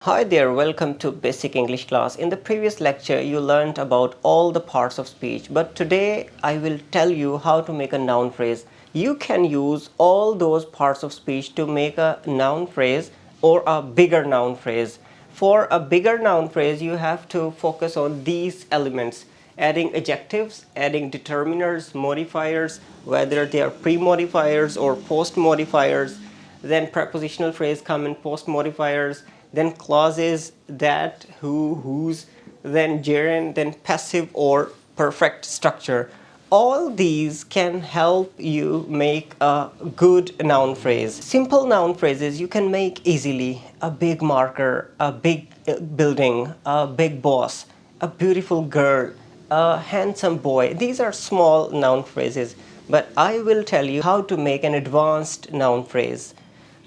Hi there, welcome to Basic English class. In the previous lecture, you learned about all the parts of speech, but today I will tell you how to make a noun phrase. You can use all those parts of speech to make a noun phrase or a bigger noun phrase. For a bigger noun phrase, you have to focus on these elements: adding adjectives, adding determiners, modifiers, whether they are pre-modifiers or post-modifiers. Then prepositional phrase come in post modifiers, then clauses, that, who, whose, then gerund, then passive or perfect structure. All these can help you make a good noun phrase. Simple noun phrases you can make easily: a big marker, a big building, a big boss, a beautiful girl, a handsome boy. These are small noun phrases, but I will tell you how to make an advanced noun phrase.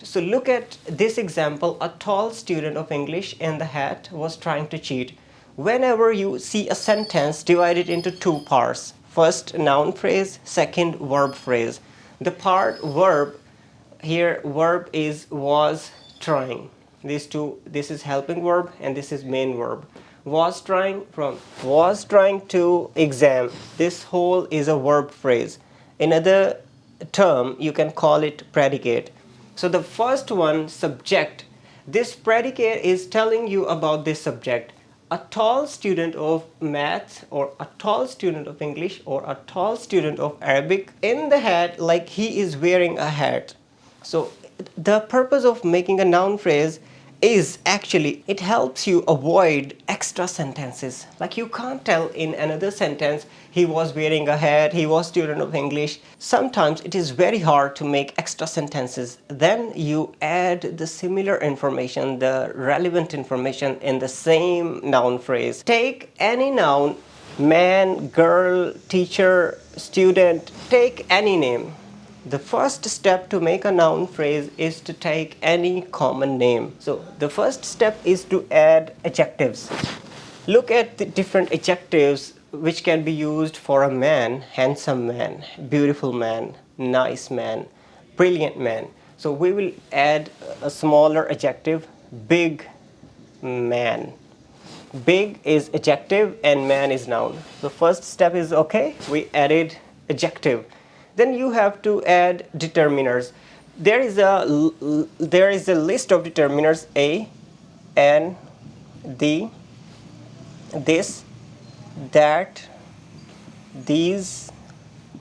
So look at this example. A tall student of English in the hat was trying to cheat. Whenever you see a sentence, divide it into two parts. First noun phrase, second verb phrase. The part verb, here verb is was trying. These two, this is helping verb and this is main verb. Was trying, from was trying to exam. This whole is a verb phrase. Another term you can call it predicate. So the first one, subject. This predicate is telling you about this subject. A tall student of maths, or a tall student of English, or a tall student of Arabic in the hat, like he is wearing a hat. So the purpose of making a noun phrase is actually it helps you avoid extra sentences. Like you can't tell in another sentence he was wearing a hat, he was student of English. Sometimes it is very hard to make extra sentences. Then you add the similar information, the relevant information in the same noun phrase. Take any noun: man, girl, teacher, student, take any name. The first step to make a noun phrase is to take any common name. So the first step is to add adjectives. Look at the different adjectives which can be used for a man: handsome man, beautiful man, nice man, brilliant man. So we will add a smaller adjective: big man. Big is adjective and man is noun. The first step is okay, we added adjective. Then you have to add determiners. There is a list of determiners: a, an, the, this, that, these,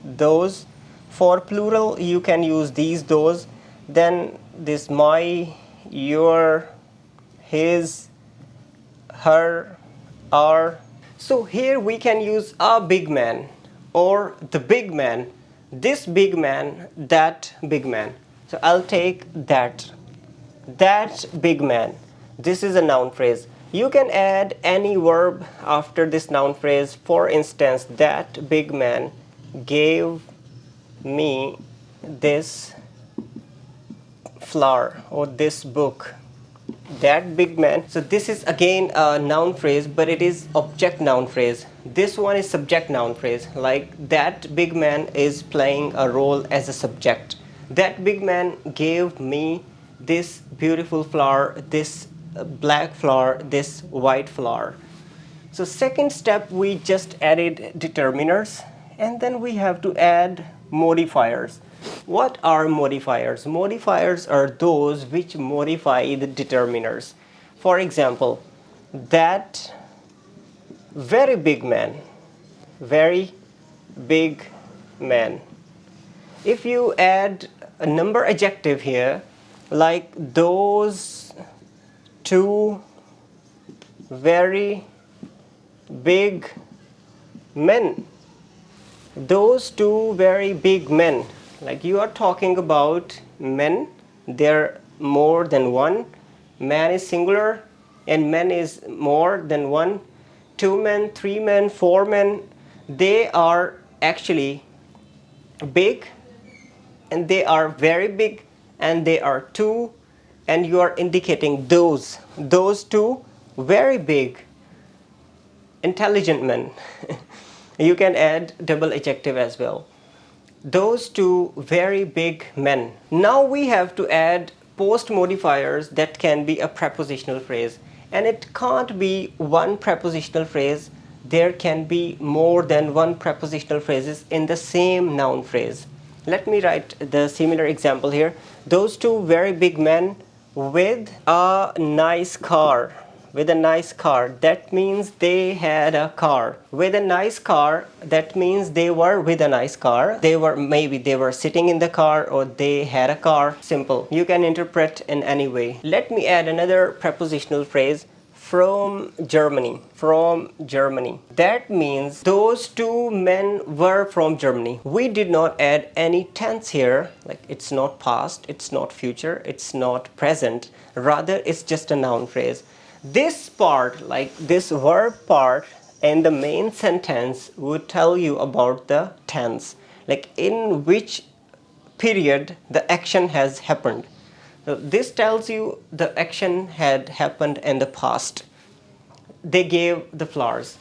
those. For plural you can use these, those. Then this: my, your, his, her, our. So here we can use a big man or the big man, this big man, that big man. So I'll take that big man. This is a noun phrase. You can add any verb after this noun phrase. For instance, that big man gave me this flower or this book. That big man. So this is again a noun phrase, but it is object noun phrase. This one is subject noun phrase. Like that big man is playing a role as a subject. That big man gave me this beautiful flower, this black flower, this white flower. So second step, we just added determiners, and then we have to add modifiers. What are modifiers? Modifiers are those which modify the determiners. For example, that very big man, very big man. If you add a number adjective here, like those two very big men, those two very big men, like you are talking about men, they're more than one. Man is singular and men is more than one. Two men, three men, four men, they are actually big, and they are very big, and they are two, and you are indicating those two very big intelligent men. You can add double adjective as well. Those two very big men. Now we have to add post modifiers that can be a prepositional phrase, and it can't be one prepositional phrase. There can be more than one prepositional phrases in the same noun phrase. Let me write the similar example here. Those two very big men with a nice car. With a nice car, that means they had a car. With a nice car, that means they were with a nice car. Maybe they were sitting in the car, or they had a car. Simple. You can interpret in any way. Let me add another prepositional phrase. From Germany. From Germany. That means those two men were from Germany. We did not add any tense here. Like, it's not past, it's not future, it's not present. Rather, it's just a noun phrase. This part, like this verb part in the main sentence, would tell you about the tense, like in which period the action has happened. So this tells you the action had happened in the past. They gave the flowers.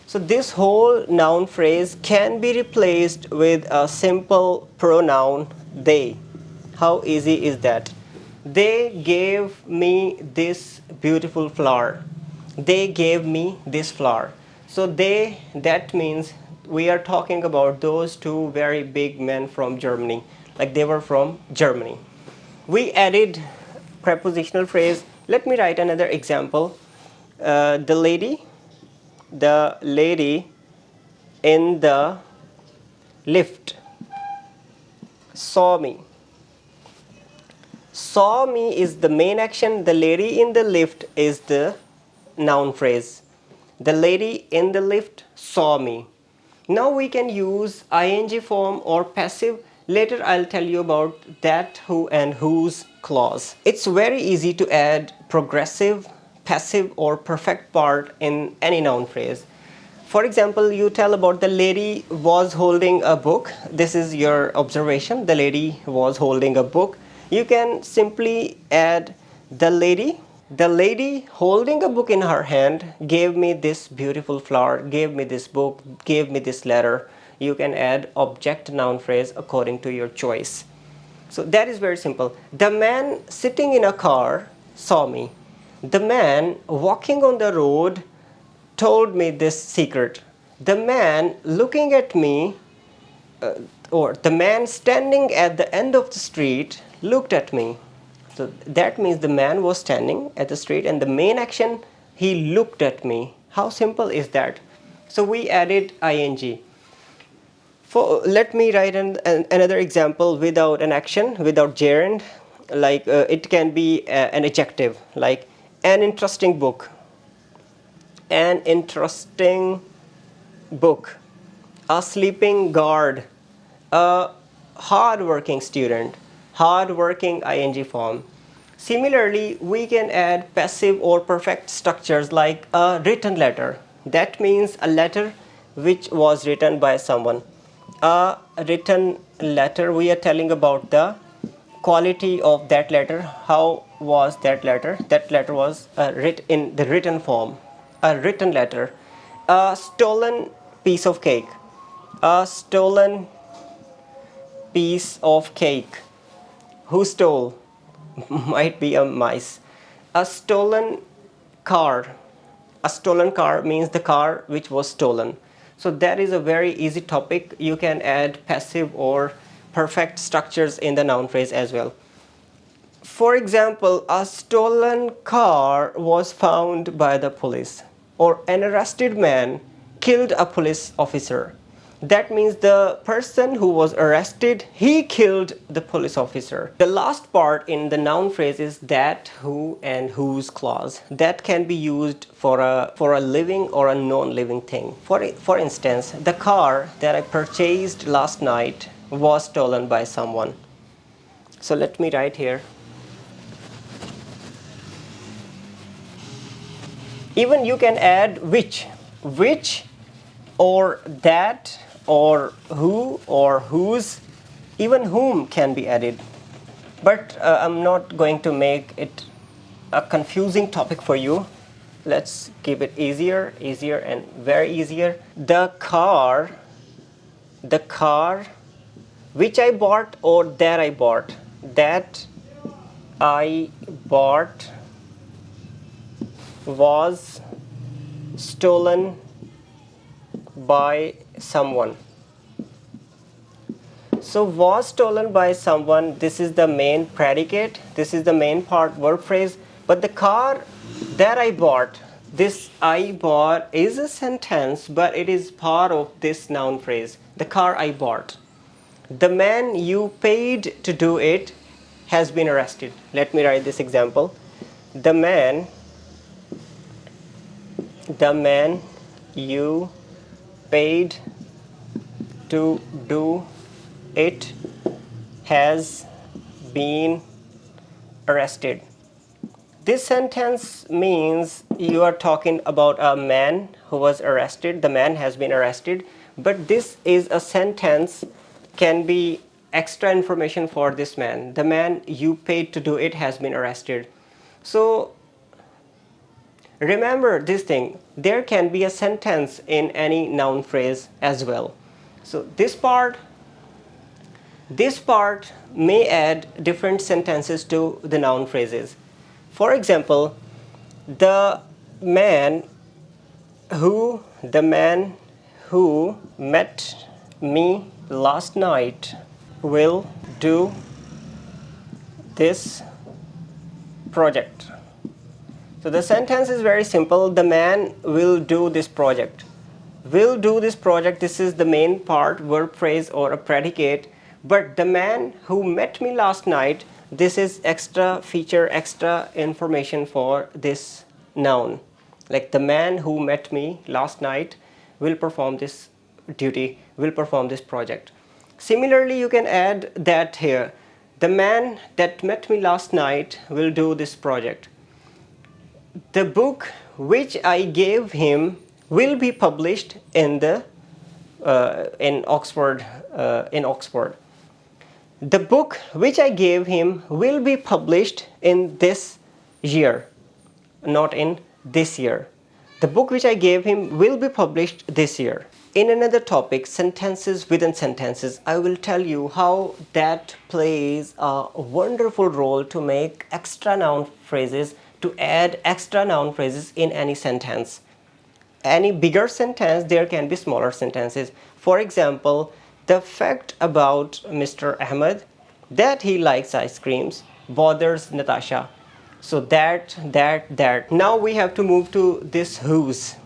So this whole noun phrase can be replaced with a simple pronoun they. How easy is that? They gave me this beautiful flower. They gave me this flower. So they, that means we are talking about those two very big men from Germany. Like, they were from Germany. We added prepositional phrase. Let me write another example. The lady in the lift saw me. Saw me is the main action. The lady in the lift is the noun phrase. The lady in the lift saw me. Now we can use ing form or passive. Later I'll tell you about that, who, and whose clause. It's very easy to add progressive, passive, or perfect part in any noun phrase. For example, you tell about the lady was holding a book. This is your observation. The lady was holding a book. You can simply add the lady. The lady holding a book in her hand gave me this beautiful flower, gave me this book, gave me this letter. You can add object noun phrase according to your choice. So that is very simple. The man sitting in a car saw me. The man walking on the road told me this secret. The man looking at me, or the man standing at the end of the street looked at me. So that means the man was standing at the street, and the main action, he looked at me. How simple is that? So we added ing. Let me write another example without an action, without gerund. Like, it can be an adjective, like an interesting book. An interesting book. A sleeping guard. A hard-working student. Hard-working ing form. Similarly, we can add passive or perfect structures like a written letter. That means a letter which was written by someone. A written letter, we are telling about the quality of that letter. How was that letter? That letter was written in the written form. A written letter. A stolen piece of cake. A stolen piece of cake. Who stole? Might be a mice. A stolen car. A stolen car means the car which was stolen. So that is a very easy topic. You can add passive or perfect structures in the noun phrase as well. For example, a stolen car was found by the police, or an arrested man killed a police officer. That means the person who was arrested, he killed the police officer. The last part in the noun phrase is that, who, and whose clause. That can be used for a living or a non-living thing. For instance, the car that I purchased last night was stolen by someone. So let me write here. Even you can add which, or that, or who, or whose. Even whom can be added. But I'm not going to make it a confusing topic for you. Let's keep it easier, and very easier. The car which I bought, or that I bought. That I bought was stolen by someone. So was stolen by someone, this is the main predicate, this is the main part verb phrase, but the car that I bought, this I bought is a sentence, but it is part of this noun phrase, the car I bought. The man you paid to do it has been arrested. Let me write this example. The man you paid to do it has been arrested. This sentence means you are talking about a man who was arrested. The man has been arrested, but this is a sentence, can be extra information for this man. The man you paid to do it has been arrested. So remember this thing, there can be a sentence in any noun phrase as well. So this part may add different sentences to the noun phrases. For example, the man who met me last night will do this project. So the sentence is very simple. The man will do this project. Will do this project, this is the main part, verb phrase or a predicate. But the man who met me last night, this is extra feature, extra information for this noun. Like the man who met me last night will perform this duty, will perform this project. Similarly, you can add that here. The man that met me last night will do this project. The book which I gave him will be published in Oxford. The book which I gave him will be published in this year, not in this year. The book which I gave him will be published this year. In another topic, sentences within sentences, I will tell you how that plays a wonderful role to make extra noun phrases, to add extra noun phrases in any sentence. Any bigger sentence, there can be smaller sentences. For example, the fact about Mr. Ahmed that he likes ice creams bothers Natasha. So that. Now we have to move to this whose.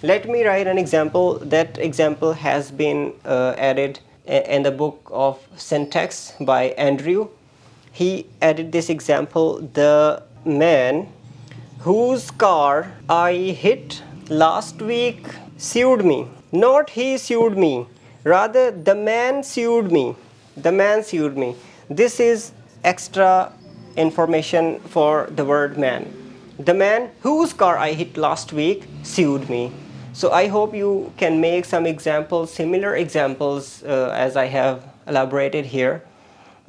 Let me write an example. That example has been added in the book of syntax by Andrew. He added this example: the man whose car I hit last week sued me. Not he sued me, rather the man sued me. The man sued me. This is extra information for the word man. The man whose car I hit last week sued me. So I hope you can make some examples, similar examples as I have elaborated here.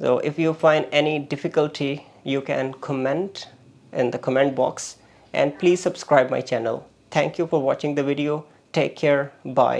So if you find any difficulty, you can comment in the comment box, and please subscribe my channel. Thank you for watching the video. Take care. Bye.